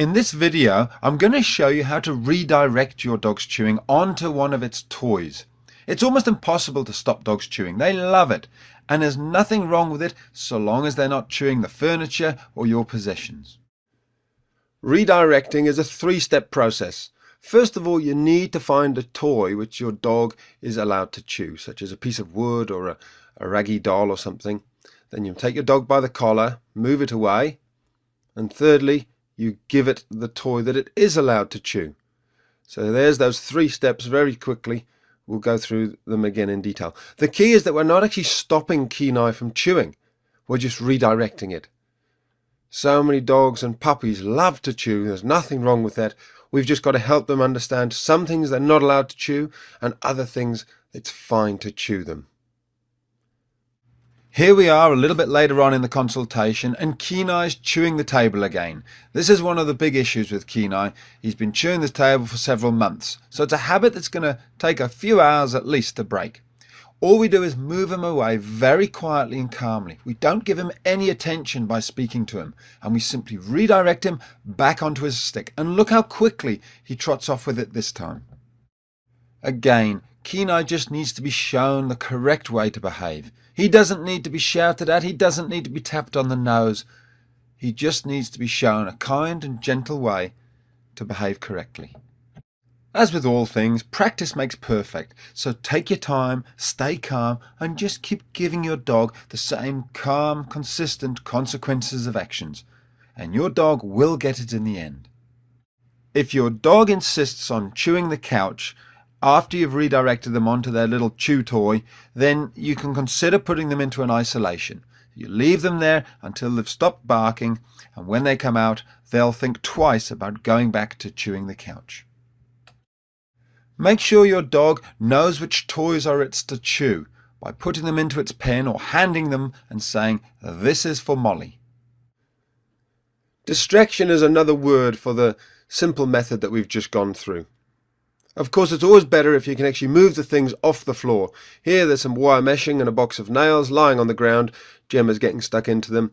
In this video, I'm going to show you how to redirect your dog's chewing onto one of its toys. It's almost impossible to stop dogs chewing. They love it, and there's nothing wrong with it so long as they're not chewing the furniture or your possessions. Redirecting is a three-step process. First of all, you need to find a toy which your dog is allowed to chew, such as a piece of wood or a raggy doll or something. Then you take your dog by the collar, move it away, and thirdly, you give it the toy that it is allowed to chew. So there's those three steps very quickly. We'll go through them again in detail. The key is that we're not actually stopping Kenai from chewing. We're just redirecting it. So many dogs and puppies love to chew. There's nothing wrong with that. We've just got to help them understand some things they're not allowed to chew and other things it's fine to chew them. Here we are a little bit later on in the consultation, and Kenai's chewing the table again. This is one of the big issues with Kenai. He's been chewing the table for several months, so it's a habit that's going to take a few hours at least to break. All we do is move him away very quietly and calmly. We don't give him any attention by speaking to him, and we simply redirect him back onto his stick. And look how quickly he trots off with it this time. Again, Kenai just needs to be shown the correct way to behave. He doesn't need to be shouted at. He doesn't need to be tapped on the nose. He just needs to be shown a kind and gentle way to behave correctly. As with all things, practice makes perfect. So take your time, stay calm, and just keep giving your dog the same calm, consistent consequences of actions. And your dog will get it in the end. If your dog insists on chewing the couch after you've redirected them onto their little chew toy, then you can consider putting them into an isolation. You leave them there until they've stopped barking, and when they come out, they'll think twice about going back to chewing the couch. Make sure your dog knows which toys are its to chew by putting them into its pen or handing them and saying, "This is for Molly." Distraction is another word for the simple method that we've just gone through. Of course, it's always better if you can actually move the things off the floor. Here there's some wire meshing and a box of nails lying on the ground. Gemma's getting stuck into them.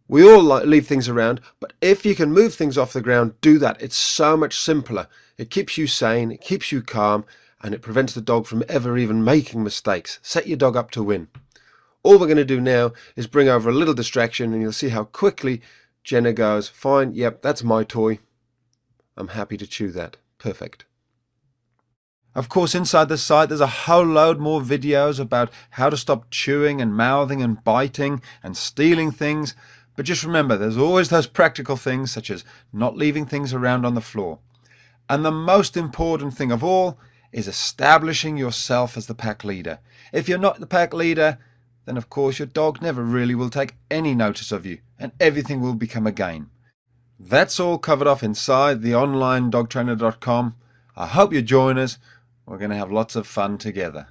We all leave things around, but if you can move things off the ground, do that. It's so much simpler. It keeps you sane, it keeps you calm, and it prevents the dog from ever even making mistakes. Set your dog up to win. All we're going to do now is bring over a little distraction, and you'll see how quickly Jenna goes, "Fine, yep, that's my toy. I'm happy to chew that. Perfect." Of course, inside the site there's a whole load more videos about how to stop chewing and mouthing and biting and stealing things. But just remember, there's always those practical things such as not leaving things around on the floor. And the most important thing of all is establishing yourself as the pack leader. If you're not the pack leader, then of course your dog never really will take any notice of you, and everything will become a game. That's all covered off inside the online dogtrainer.com. I hope you join us. We're going to have lots of fun together.